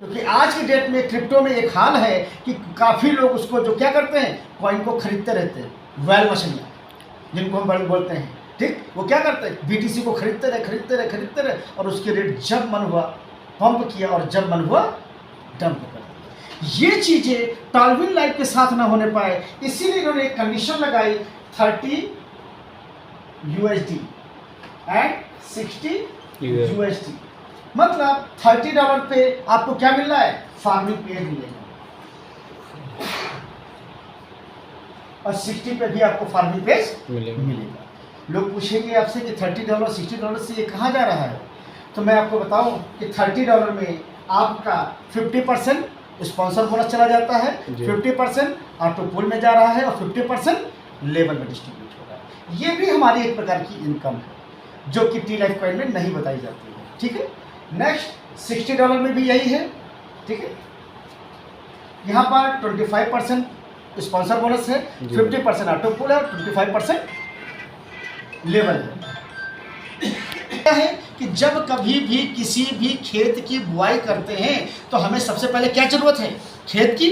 क्योंकि आज की डेट में क्रिप्टो में एक हाल है कि काफ़ी लोग उसको जो क्या करते हैं, कॉइन को खरीदते रहते हैं। वैल मछलियाँ जिनको हम बड़े बोलते हैं, ठीक, वो क्या करते हैं, बीटीसी को खरीदते रहे और उसके रेट जब मन हुआ पंप किया और जब मन हुआ डंप कर दिया। ये चीज़ें टॉल्विन लाइफ के साथ ना होने पाए, इसीलिए इन्होंने एक कंडीशन लगाई 30 USD एंड 60 USD। मतलब $30 पे आपको क्या मिल रहा है, फार्मिंग पेज मिलेगा और 60 पे भी आपको फार्मिंग पेज मिलेगा। लोग पूछेंगे आपसे कि $30 $60 से ये कहाँ जा रहा है, तो मैं आपको बताऊं कि $30 में आपका 50% स्पॉन्सर बोनस चला जाता है, 50% ऑटो पूल में जा रहा है और 50% लेवल में डिस्ट्रीब्यूट हो रहा है। ये भी हमारी एक प्रकार की इनकम है जो कि टी लाइफ कॉइन में नहीं बताई जाती है, ठीक है। नेक्स्ट $60 में भी यही है, ठीक है। यहाँ पर 25% स्पॉन्सर बोनस है, 50% ऑटो पूल है और 25% लेवल है। क्या है कि जब कभी भी किसी भी खेत की बुआई करते हैं तो हमें सबसे पहले क्या जरूरत है, खेत की।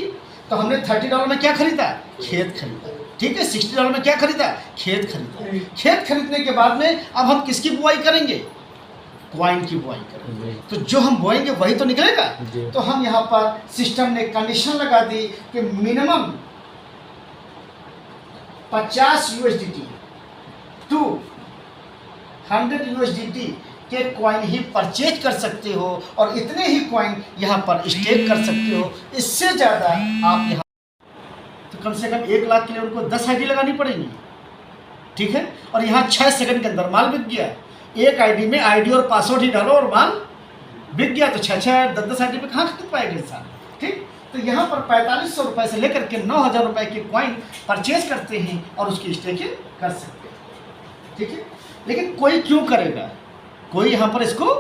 तो हमने $30 में क्या खरीदा, खेत खरीदा, ठीक है। $60 में क्या खरीदा, खेत खरीदा। खेत खरीदने के बाद में अब हम किसकी बुआई करेंगे, कॉइन की बुआई करेंगे। तो जो हम बोएंगे वही तो निकलेगा। तो हम यहाँ पर सिस्टम ने कंडीशन लगा दी कि मिनिमम 50 USDT टू 100 USDT के कॉइन ही परचेज कर सकते हो और इतने ही कॉइन यहाँ पर स्टेक कर सकते हो। इससे ज़्यादा आप यहाँ तो कम से कम 1 लाख के लिए उनको 10 ID लगानी पड़ेगी, ठीक है। और यहाँ 6 सेकंड के अंदर माल बिक गया। एक ID में ID और पासवर्ड ही डालो और माल बिक गया। तो 6-10 ID पे कहाँ खरीद पाएगा इंसान, ठीक। तो यहाँ पर 4500 रुपये से लेकर के 9000 रुपये के कॉइन परचेज करते हैं और उसकी स्टेकिंग कर सकते हैं, ठीक है। लेकिन कोई क्यों करेगा, कोई यहाँ पर इसको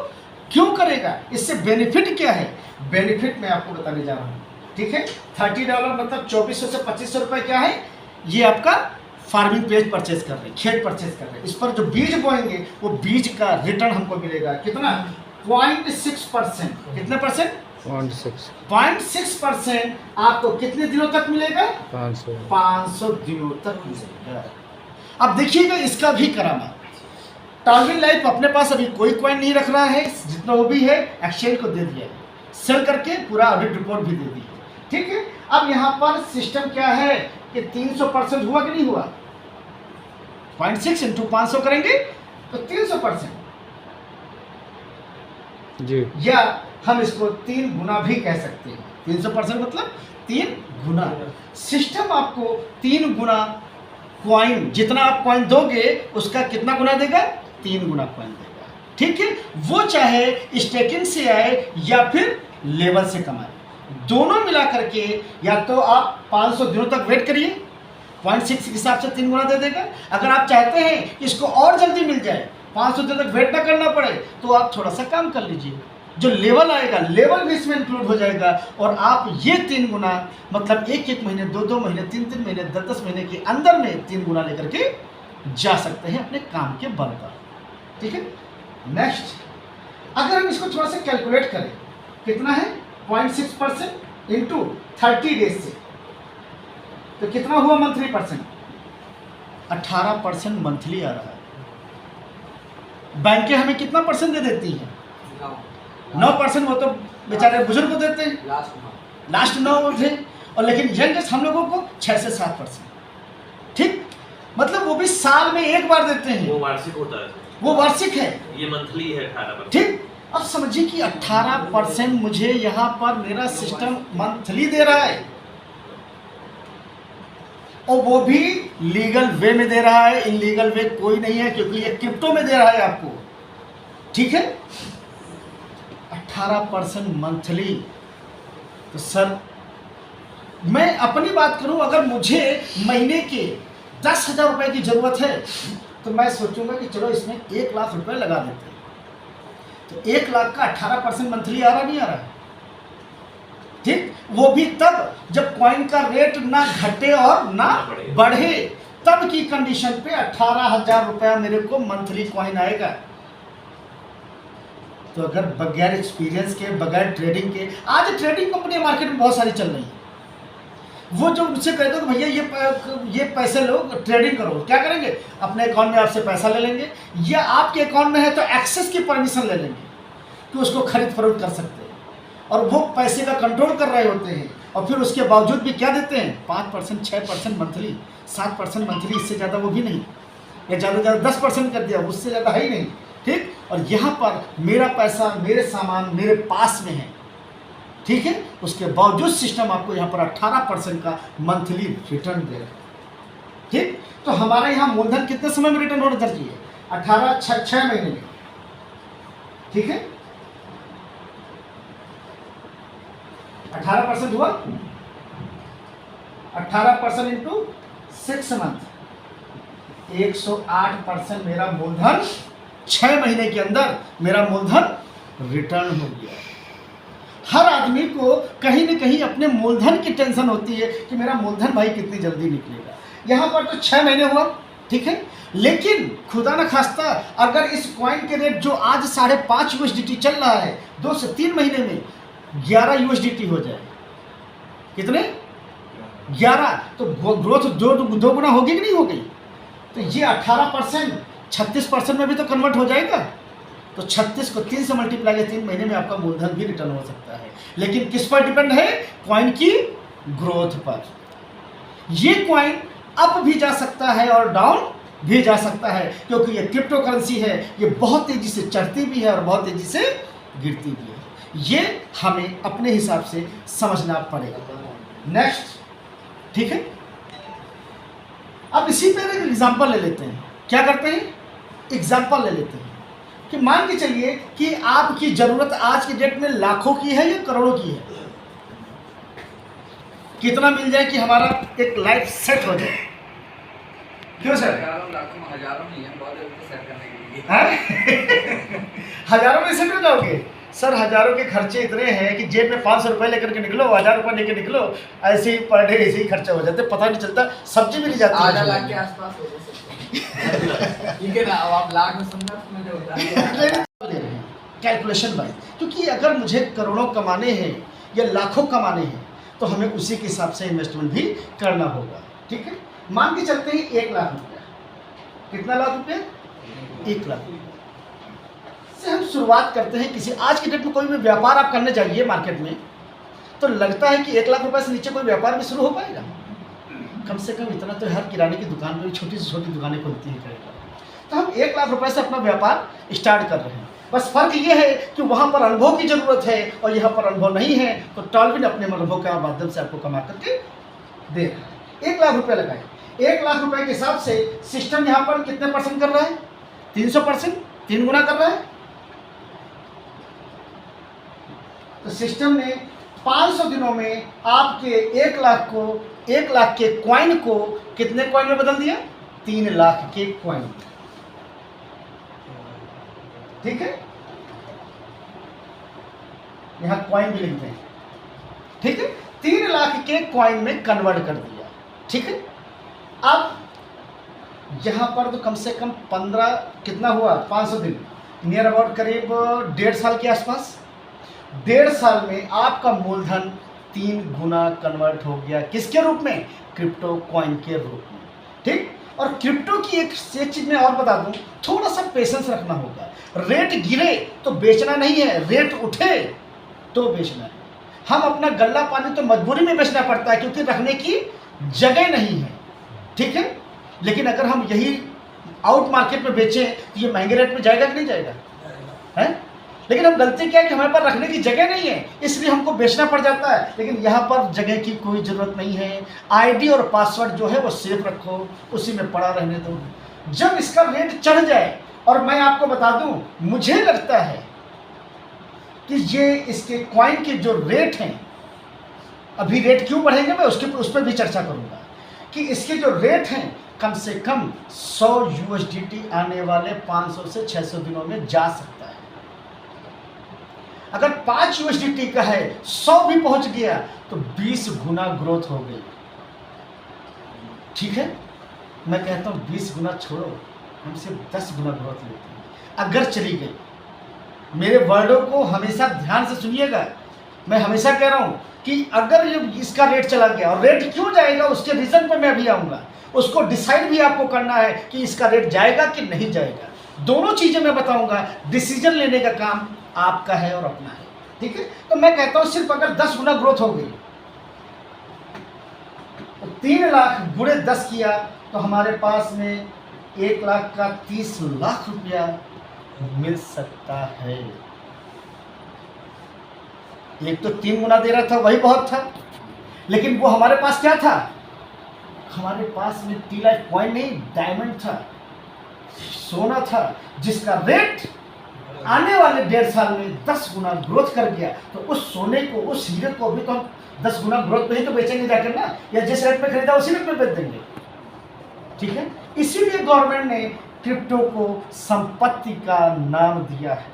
क्यों करेगा, इससे बेनिफिट क्या है, बेनिफिट मैं आपको बताने जा रहा हूँ, ठीक है। $30 मतलब 2400 से 2500 रुपये क्या है, ये आपका फार्मिंग पेज परचेज कर रहे हैं, खेत परचेज कर रहे हैं। इस पर जो बीज बोएंगे वो बीज का रिटर्न हमको मिलेगा कितना, 0.6%। कितने परसेंट, 0.6% आपको कितने दिनों तक मिलेगा, 500 दिनों तक मिलेगा। अब देखिएगा इसका भी करामा, टॉल्विन लाइफ अपने पास अभी कोई कॉइन नहीं रख रहा है, जितना वो भी है एक्सचेंज को दे दिया है, सेल करके पूरा ऑडिट रिपोर्ट भी दे दी है, ठीक है। अब यहाँ पर सिस्टम क्या है कि 300% हुआ कि नहीं हुआ, 0.6 इंटू 500 करेंगे तो 300% जी, या हम इसको 3 गुना भी कह सकते हैं। 300% मतलब 3 गुना। सिस्टम आपको 3 गुना कॉइन, जितना आप कॉइन दोगे उसका कितना गुना देगा, 3 गुना कॉइन देगा, ठीक है। वो चाहे स्टेकिंग से आए या फिर लेवल से कमाए, दोनों मिला करके या तो आप 500 दिनों तक वेट करिए, 0.6 के हिसाब से 3 गुना दे देगा। अगर आप चाहते हैं कि इसको और जल्दी मिल जाए, 500 दिनों तक वेट ना करना पड़े, तो आप थोड़ा सा काम कर लीजिए। जो लेवल आएगा, लेवल भी इसमें इंक्लूड हो जाएगा और आप ये 3 गुना मतलब 1-1 महीने, 2-2 महीने, 3-3 महीने, 10-10 महीने के अंदर में 3 गुना लेकर के जा सकते हैं अपने काम के बल पर, ठीक है। नेक्स्ट, अगर हम इसको थोड़ा सा कैलकुलेट करें, कितना है 0.6% इंटू 30 डेज से, तो कितना हुआ मंथली परसेंट, 18% मंथली आ रहा है। बैंकें हमें कितना परसेंट दे देती हैं, 9%। वो तो बेचारे बुजुर्ग को देते हैं, लास्ट 9 थे, और लेकिन यंगेस्ट हम लोगों को 6 से 7%, ठीक। मतलब वो भी साल में एक बार देते हैं, वो वार्षिक होता है, वो वार्षिक है, ये मंथली है 18%, ठीक। अब समझिए कि 18% मुझे यहाँ पर मेरा सिस्टम मंथली दे रहा है और वो भी लीगल वे में दे रहा है, इलीगल वे कोई नहीं है क्योंकि ये क्रिप्टो में दे रहा है आपको, ठीक है। 18% मंथली। तो सर मैं अपनी बात करूं, अगर मुझे महीने के 10,000 रुपए की जरूरत है तो मैं सोचूंगा कि चलो इसमें 1 लाख रुपए लगा देते हैं। तो 1 लाख का 18% मंथली आ रहा नहीं आ रहा है, ठीक। वो भी तब जब कॉइन का रेट ना घटे और ना बढ़े, तब की कंडीशन पे 18,000 रुपया मेरे को मंथली कॉइन आएगा। तो अगर बगैर एक्सपीरियंस के, बगैर ट्रेडिंग के, आज ट्रेडिंग कंपनी मार्केट में बहुत सारी चल रही है, वो जो मुझसे कहते हो कि भैया ये पैसे लो, ट्रेडिंग करो, क्या करेंगे, अपने अकाउंट में आपसे पैसा ले लेंगे, या आपके अकाउंट में है तो एक्सेस की परमिशन ले लेंगे कि उसको खरीद फरोख्त कर सकते हैं, और वो पैसे का कंट्रोल कर रहे होते हैं, और फिर उसके बावजूद भी क्या देते हैं, 5%, 6% मंथली, 7% मंथली, इससे ज़्यादा वो भी नहीं, या ज़्यादा से ज़्यादा 10% कर दिया, उससे ज़्यादा है ही नहीं, ठीक। और यहाँ पर मेरा पैसा, मेरे सामान मेरे पास में है, ठीक है, उसके बावजूद सिस्टम आपको यहाँ पर 18% का मंथली रिटर्न दे रहा है, ठीक। तो हमारे यहाँ मूलधन कितने समय में रिटर्न होना चाहिए, 6 महीने में, ठीक है, 18% हुआ, 18% इंटू 6 मंथ, 108% मेरा मूलधन 6 महीने के अंदर मेरा मूलधन रिटर्न हो गया। हर आदमी को कहीं न कहीं अपने मूलधन की टेंशन होती है कि मेरा मूलधन भाई कितनी जल्दी निकलेगा। यहाँ पर तो 6 महीने हुआ, ठीक है, लेकिन खुदा न खास्ता अगर इस कॉइन के रेट जो आज 5.5 USDT चल रहा है, 2 से 3 महीने में 11 USDT हो जाए, कितने, 11, तो ग्रोथ दो गुना होगी कि नहीं हो गई। तो ये 18% 36% में भी तो कन्वर्ट हो जाएगा। तो 36 को 3 से मल्टीप्लाई किया, 3 महीने में आपका मूलधन भी रिटर्न हो सकता है। लेकिन किस पर डिपेंड है, कॉइन की ग्रोथ पर। ये कॉइन अप भी जा सकता है और डाउन भी जा सकता है, क्योंकि ये क्रिप्टो करेंसी है, ये बहुत तेजी से चढ़ती भी है और बहुत तेजी से गिरती भी है। ये हमें अपने हिसाब से समझना पड़ेगा। नेक्स्ट, ठीक है, अब इसी पे एक एग्जांपल ले लेते हैं। क्या करते हैं, एग्जांपल ले लेते हैं कि मान के चलिए कि आपकी ज़रूरत आज की डेट में लाखों की है या करोड़ों की है। कितना मिल जाए कि हमारा एक लाइफ सेट हो जाए, क्यों सर? हजारों नहीं है, बहुत जल्दी सेट करने के लिए। हजारों में सेट हो जाओगे सर? हजारों के खर्चे इतने हैं कि जेब में 500 रुपये लेकर के निकलो, 1000 रुपये लेकर निकलो, ऐसे ही पर डे ऐसे ही खर्चा हो जाते, पता नहीं चलता, सब्जी भी नहीं जाती। आधा लाख के आसपास हो जाए, ठीक है ना। अब आप लाख में समझा उसमें जो होता है कैलकुलेशन बाय, क्योंकि अगर मुझे करोड़ों कमाने हैं या लाखों कमाने हैं तो हमें उसी के हिसाब से इन्वेस्टमेंट भी करना होगा, ठीक है। मान के चलते हैं 1 लाख रुपया। कितना लाख रुपया? 1 लाख से हम शुरुआत करते हैं। किसी आज की डेट में कोई भी व्यापार आप करने जाइए मार्केट में, तो लगता है कि 1 लाख रुपए से नीचे कोई व्यापार भी शुरू हो पाएगा? कम से कम इतना तो हर किराने की दुकान पर छोटी से छोटी दुकानें खुलती हैं कई बार। तो हम 1 लाख रुपए से अपना व्यापार स्टार्ट कर रहे हैं। बस फर्क ये है कि वहाँ पर अनुभव की ज़रूरत है और यहाँ पर अनुभव नहीं है, तो टॉलविन अपने अनुभव के माध्यम से आपको कमा करके दे रहा है। 1 लाख रुपये लगाए, 1 लाख रुपए के हिसाब से सिस्टम यहाँ पर कितने % कर रहा है? 300%, 3 गुना कर रहा है। तो सिस्टम ने 500 दिनों में आपके 1 लाख को, 1 लाख के कॉइन को कितने कॉइन में बदल दिया? 3 लाख के कॉइन, ठीक है। यहां कॉइन भी लिखते हैं, ठीक है। 3 लाख के कॉइन में कन्वर्ट कर दिया, ठीक है। अब यहां पर तो कम से कम 15 कितना हुआ, 500 दिन, नियर अबाउट करीब 1.5 साल के आसपास। 1.5 साल में आपका मूलधन 3 गुना कन्वर्ट हो गया। किसके रूप में? क्रिप्टो कॉइन के रूप में, ठीक। और क्रिप्टो की एक चीज़ मैं और बता दूं, थोड़ा सा पेशेंस रखना होगा। रेट गिरे तो बेचना नहीं है, रेट उठे तो बेचना है। हम अपना गल्ला पानी तो मजबूरी में बेचना पड़ता है क्योंकि रखने की जगह नहीं है, ठीक है। लेकिन अगर हम यही आउट मार्केट में बेचें तो ये महंगे रेट में जाएगा कि नहीं जाएगा, है? लेकिन हम गलती क्या है कि हमारे पास रखने की जगह नहीं है, इसलिए हमको बेचना पड़ जाता है। लेकिन यहाँ पर जगह की कोई ज़रूरत नहीं है। आईडी और पासवर्ड जो है वो सेफ रखो, उसी में पड़ा रहने दो। जब इसका रेट चढ़ जाए, और मैं आपको बता दूं, मुझे लगता है कि ये इसके कॉइन के जो रेट हैं, अभी रेट क्यों बढ़ेंगे मैं उस पर भी चर्चा करूँगा, कि इसके जो रेट हैं कम से कम 100 USDT आने वाले 500 से 600 दिनों में जा सकता है। अगर 5 USDT का है, 100 भी पहुंच गया तो 20 गुना ग्रोथ हो गई, ठीक है। मैं कहता हूं 20 गुना छोड़ो, हम सिर्फ 10 गुना ग्रोथ लेते हैं अगर चली गई। मेरे वर्डों को हमेशा ध्यान से सुनिएगा। मैं हमेशा कह रहा हूँ कि अगर ये इसका रेट चला गया, और रेट क्यों जाएगा उसके रीज़न पे मैं अभी आऊँगा, उसको डिसाइड भी आपको करना है कि इसका रेट जाएगा कि नहीं जाएगा। दोनों चीज़ें मैं बताऊँगा। डिसीजन लेने का काम आपका है और अपना है, ठीक है। तो मैं कहता हूँ सिर्फ अगर 10 गुना ग्रोथ हो गई तो 3 लाख गुणे 10 किया तो हमारे पास में 1 लाख का 30 लाख रुपया मिल सकता है। एक तो 3 गुना दे रहा था, वही बहुत था, लेकिन वो हमारे पास क्या था, हमारे पास में टी लाइफ कॉइन नहीं, डायमंड था, सोना था, जिसका रेट आने वाले 1.5 साल में 10 गुना ग्रोथ कर गया। तो उस सोने को, उस हीरे को भी तो हम 10 गुना ग्रोथ पे ही तो बेचेंगे जाकर ना, या जिस रेट पे खरीदा उसी रेट पे बेच देंगे, ठीक है। इसीलिए गवर्नमेंट ने क्रिप्टो को संपत्ति का नाम दिया है।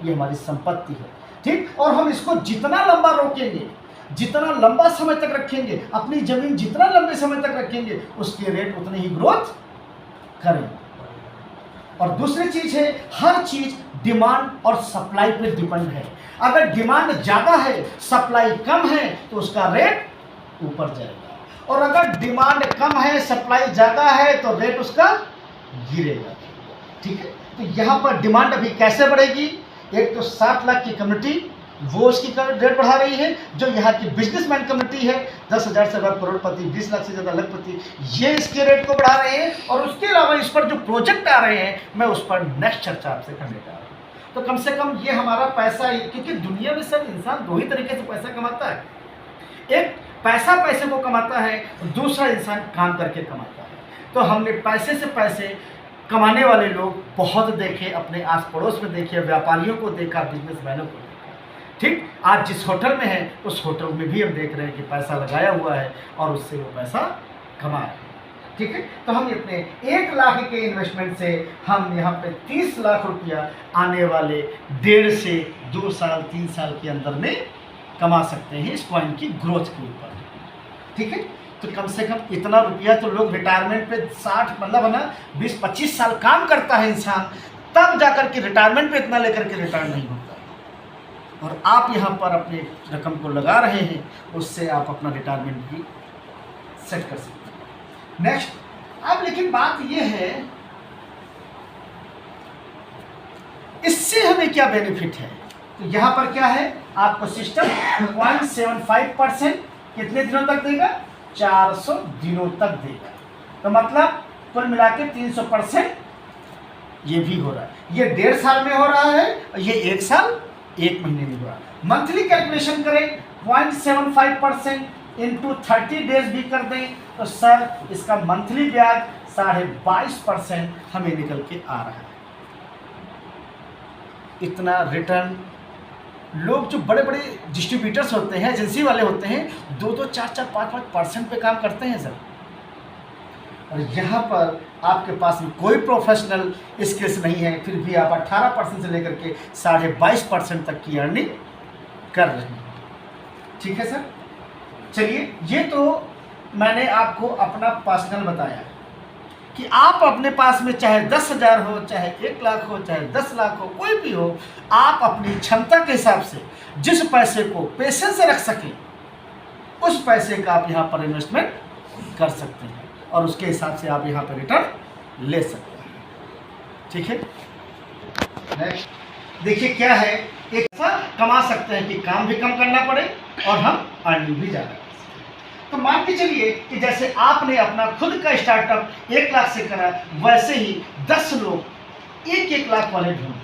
ये हमारी संपत्ति है, ठीक। और हम इसको जितना लंबा रोकेंगे, जितना लंबा समय तक रखेंगे, अपनी जमीन जितना लंबे समय तक रखेंगे, उसके रेट उतने ही ग्रोथ करेंगे। और दूसरी चीज है, हर चीज डिमांड और सप्लाई पे डिपेंड है। अगर डिमांड ज्यादा है, सप्लाई कम है, तो उसका रेट ऊपर जाएगा। और अगर डिमांड कम है, सप्लाई ज्यादा है, तो रेट उसका गिरेगा, ठीक है। तो यहाँ पर डिमांड अभी कैसे बढ़ेगी, एक तो 7 लाख की कम्युनिटी वो उसकी रेट बढ़ा रही है, जो यहाँ की बिजनेसमैन कम्युनिटी है 10,000 से ज़्यादा करोड़पति, 20 लाख से ज़्यादा लखपति, ये इसके रेट को बढ़ा रहे हैं। और उसके अलावा इस पर जो प्रोजेक्ट आ रहे हैं, मैं उस पर नेक्स्ट चर्चा आपसे करने जा रहा हूँ। तो कम से कम ये हमारा पैसा, क्योंकि दुनिया में सर इंसान 2 ही तरीके से पैसा कमाता है, एक पैसा पैसे को कमाता है, दूसरा इंसान काम करके कमाता है। तो हमने पैसे से पैसे कमाने वाले लोग बहुत देखे, अपने आस पड़ोस में देखे, व्यापारियों को देखा, बिजनेसमैनों को देखा, ठीक। आज जिस होटल में है उस होटल में भी हम देख रहे हैं कि पैसा लगाया हुआ है और उससे वो पैसा कमा रहे हैं, ठीक है। तो हम अपने 1 लाख के इन्वेस्टमेंट से हम यहाँ पे 30 लाख रुपया आने वाले 1.5 से 2 साल 3 साल के अंदर में कमा सकते हैं इस कॉइन की ग्रोथ के ऊपर, ठीक है। तो कम से कम इतना रुपया तो लोग रिटायरमेंट पे 60 मतलब है ना 20-25 साल काम करता है इंसान, तब जाकर के रिटायरमेंट पे इतना लेकर के रिटायर नहीं होता। और आप यहाँ पर अपने रकम को लगा रहे हैं, उससे आप अपना रिटायरमेंट भी सेट कर सकते हैं। नेक्स्ट, अब लेकिन बात ये है, इससे हमें क्या बेनिफिट है। तो यहाँ पर क्या है, आपको सिस्टम 0.75% कितने दिनों तक देगा, 400 दिनों तक देगा। तो मतलब कुल मिला के 300% ये भी हो रहा है। ये 1.5 साल में हो रहा है और ये 1 साल 1 महीने में हो रहा है। मंथली कैलकुलेशन करें, 0.75% इंटू 30 डेज भी कर दें तो सर इसका मंथली ब्याज 22.5% हमें निकल के आ रहा है। इतना रिटर्न लोग जो बड़े बड़े डिस्ट्रीब्यूटर्स होते हैं, एजेंसी वाले होते हैं, 2-2, 4-4, 5-5% पे काम करते हैं सर। और यहाँ पर आपके पास में कोई प्रोफेशनल स्किल्स नहीं है, फिर भी आप 18% से लेकर के 22.5% तक की अर्निंग कर रहे हैं, ठीक है सर। चलिए, ये तो मैंने आपको अपना पर्सनल बताया कि आप अपने पास में चाहे 10,000 हो, चाहे 1 लाख हो, चाहे 10 लाख हो, कोई भी हो, आप अपनी क्षमता के हिसाब से जिस पैसे को पेशेंस से रख सकें, उस पैसे का आप यहाँ पर इन्वेस्टमेंट कर सकते हैं और उसके हिसाब से आप यहाँ पर रिटर्न ले सकते हैं, ठीक है। नेक्स्ट देखिए क्या है, एक ऐसा कमा सकते हैं कि काम भी कम करना पड़े और हम अर्निंग भी ज़्यादा। तो मान के चलिए कि जैसे आपने अपना खुद का स्टार्टअप 1 लाख से करा, वैसे ही 10 लोग 1-1 लाख वाले ढूंढें।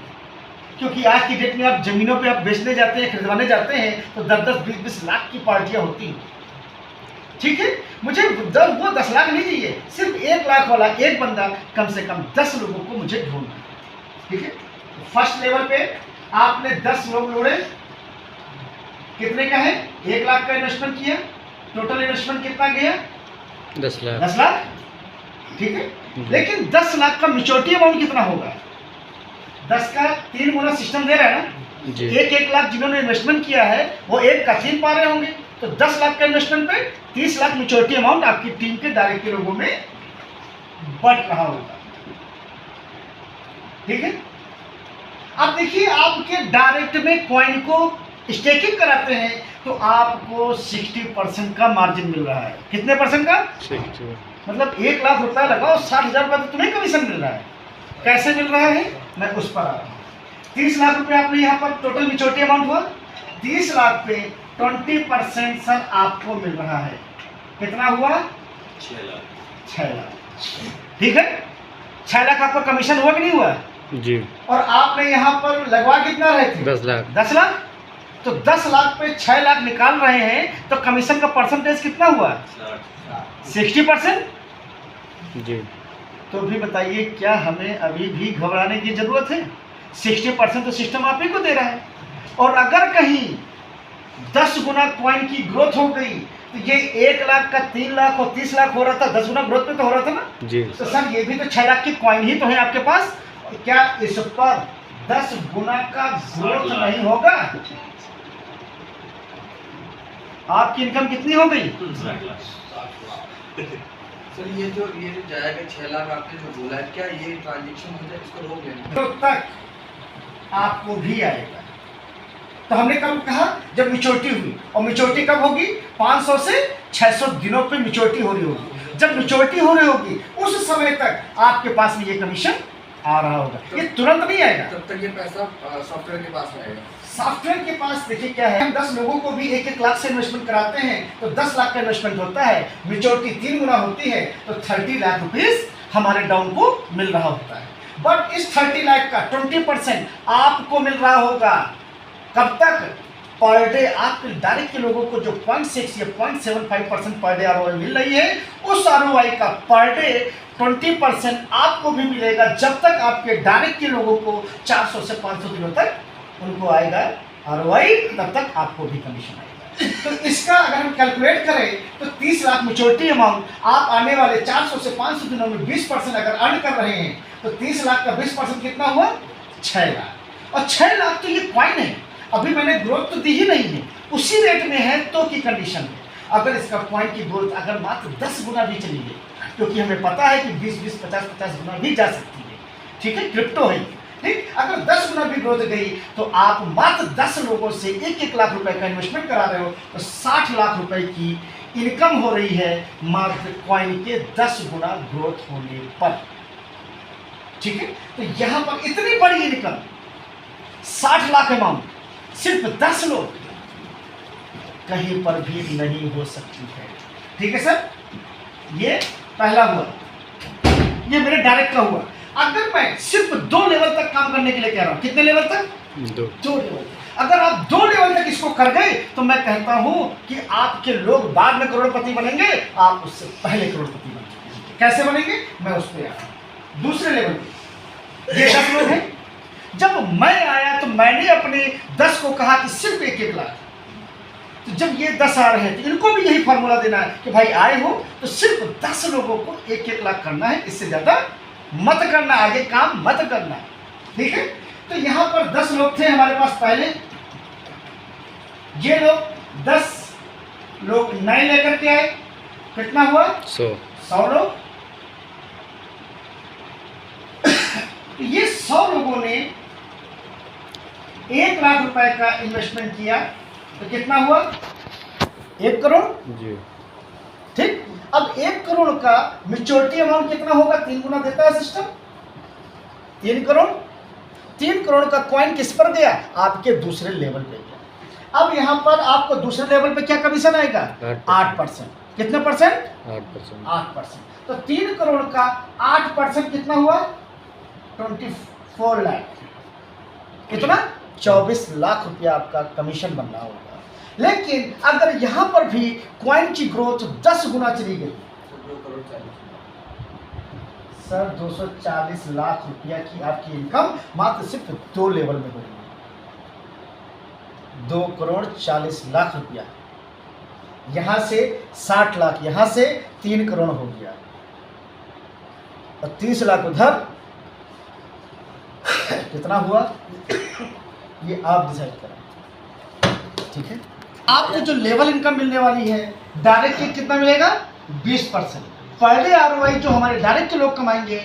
क्योंकि आज की डेट में आप जमीनों पे आप बेचने जाते हैं, खरीदवाने जाते हैं, तो 10-10, 20-20 लाख की पार्टियां होती हैं, ठीक है। मुझे वो 10 लाख नहीं चाहिए, सिर्फ 1 लाख वाला एक बंदा, कम से कम 10 लोगों को मुझे ढूंढना है, ठीक है। फर्स्ट लेवल पे आपने 10 लोग जोड़े, कितने का है, 1 लाख का इन्वेस्टमेंट किया, टोटल इन्वेस्टमेंट कितना गया, 10 लाख। 10 लाख, ठीक है। लेकिन 10 लाख का मैच्योरिटी अमाउंट कितना होगा, 10 का 3 गुना सिस्टम दे रहा है ना जी। 1 लाख जिन्होंने इन्वेस्टमेंट किया है वो 1 का 3 पा रहे होंगे, तो 10 लाख का इन्वेस्टमेंट पे 30 लाख मैच्योरिटी अमाउंट आपकी टीम के दायरे के लोगों में बढ़ रहा होगा, ठीक है। अब देखिए आपके डायरेक्ट में कॉइन को स्टेकिंग कराते हैं तो आपको 60% का मार्जिन मिल रहा है। कितने परसेंट का? 60। मतलब 1 लाख रुपया लगाओ 60,000 रुपये तो तुम्हें कमीशन मिल रहा है। कैसे मिल रहा है मैं उस पर आ रहा हूँ। 30 लाख रुपये आपने यहाँ पर टोटल मेच्योरिटी अमाउंट हुआ। 30 लाख पे 20% सर आपको मिल रहा है। कितना हुआ? 6 लाख। 6 लाख। ठीक है, 6 लाख आपका कमीशन हुआ कि नहीं हुआ? जी। और आपने यहाँ पर लगवा कितना रहे थे? 10 लाख। 10 लाख। तो 10 लाख पे 6 लाख निकाल रहे हैं तो कमीशन का परसेंटेज कितना हुआ? 60%। जी। तो भी बताइए क्या हमें अभी भी घबराने की जरूरत है? 60% तो सिस्टम आप ही को दे रहा है। और अगर कहीं 10 गुना कॉइन की ग्रोथ हो गई तो ये 1 लाख का 3 लाख और 30 लाख हो रहा था, 10 गुना ग्रोथ पे तो हो रहा था ना। जी। तो सर ये भी तो 6 लाख की कॉइन ही तो है आपके पास। क्या इस पर 10 गुना का ग्रोथ नहीं होगा? आपकी इनकम कितनी हो गई? 60 लाख। सर ये जो जाएगा 6 लाख आपने जो बोला है, क्या ये ट्रांजेक्शन हो जाए इसको रोक लेना? तो तक आपको भी आएगा। तो हमने कब कहा? जब मेच्योरिटी हुई। और मेच्योरिटी कब होगी? 500 से 600 दिनों पे मेच्योरिटी हो रही होगी। जब मेच्योरिटी हो रही होगी उस समय तक आपके पास में ये कमीशन आ रहा होगा। ये तुरंत नहीं आएगा। तब तक ये पैसा सॉफ्टवेयर के पास रहेगा। सॉफ्टवेयर के पास देखिए क्या है, हम 10 लोगों को भी 1-1 लाख से इन्वेस्टमेंट कराते हैं तो 10 लाख का इन्वेस्टमेंट होता है। मेच्योरिटी 3 गुना होती है तो 30 लाख रुपीस हमारे डाउन को मिल रहा होता है। बट इस 30 लाख का 20% आपको मिल रहा होगा। कब तक? पर डे आपके डायरेक्ट के लोगों को जो 0.6 या 0.75% पर डे ROI मिल रही है, उस ROI का पर डे 20% आपको भी मिलेगा जब तक आपके डायरेक्ट के लोगों को 400 से 500 दिनों तक उनको आएगा ROI, तब तक आपको भी कमीशन आएगा। तो इसका अगर हम कैलकुलेट करें तो 30 लाख मेच्योरिटी अमाउंट आप आने वाले 400 से 500 दिनों में 20% अगर अर्न कर रहे हैं तो 30 लाख का 20% कितना हुआ? 6 लाख। और 6 लाख तो ये कॉइन है, अभी मैंने ग्रोथ तो दी ही नहीं है, उसी रेट में है तो की कंडीशन है। अगर इसका कॉइन की ग्रोथ अगर मात्र 10 गुना भी चली गई, क्योंकि हमें पता है कि 20-20, 50-50 गुना भी जा सकती है। ठीक है, क्रिप्टो है। ठीक, अगर 10 गुना भी ग्रोथ गई तो आप मात्र 10 लोगों से 1-1 लाख रुपए का इन्वेस्टमेंट करा रहे हो तो 60 लाख रुपए की इनकम हो रही है मात्र कॉइन के 10 गुना ग्रोथ होने पर। ठीक है, तो यहां पर इतनी बड़ी इनकम 60 लाख अमाउंट सिर्फ 10 लोग कहीं पर भी नहीं हो सकती है। ठीक है सर, ये पहला हुआ, ये मेरे डायरेक्ट का हुआ। अगर मैं सिर्फ 2 लेवल तक काम करने के लिए कह रहा हूं, कितने लेवल तक? 2 लेवल। अगर आप 2 लेवल तक इसको कर गए तो मैं कहता हूं कि आपके लोग बाद में करोड़पति बनेंगे, आप उससे पहले करोड़पति बनेंगे। कैसे बनेंगे मैं उस पर आ रहा हूं। दूसरे लेवल पे ये 10 लोग हैं। जब मैं आया तो मैंने अपने 10 को कहा कि सिर्फ 1-1 लाख। तो जब ये 10 आ रहे हैं तो इनको भी यही फार्मूला देना है कि भाई आए हो तो सिर्फ 10 लोगों को 1-1 लाख करना है, इससे ज्यादा मत करना, आगे काम मत करना। ठीक है, तो यहां पर 10 लोग थे हमारे पास पहले। ये लोग 10 लोग नए लेकर के आए, कितना हुआ? 100 लोग। तो ये 100 लोगों ने 1 लाख रुपए का इन्वेस्टमेंट किया तो कितना हुआ? 1 करोड़। जी। ठीक, अब 1 करोड़ का मेच्योरिटी अमाउंट कितना होगा? 3 गुना देता है सिस्टम, 3 करोड़। 3 करोड़ का कॉइन किस पर गया? आपके दूसरे लेवल पे गया। अब यहां पर आपको दूसरे लेवल पे क्या कमीशन आएगा? 8%। कितने परसेंट? 8%। 8%। तो 3 करोड़ का 8% कितना हुआ? 24 लाख। कितना? 24 लाख रुपया आपका कमीशन बनना होगा। लेकिन अगर यहां पर भी कॉइन की ग्रोथ 10 गुना चली गई, सर 240 लाख रुपया की आपकी इनकम मात्र सिर्फ 2 लेवल में होगी। 2 करोड़ 40 लाख रुपया, यहां से 60 लाख, यहां से 3 करोड़ हो गया और 30 लाख उधर। कितना हुआ ये आप डिसाइड करें। ठीक है, आपको जो लेवल इनकम मिलने वाली है डायरेक्ट कितना मिलेगा? 20%। पर डे ROI जो हमारे डायरेक्ट के लोग कमाएंगे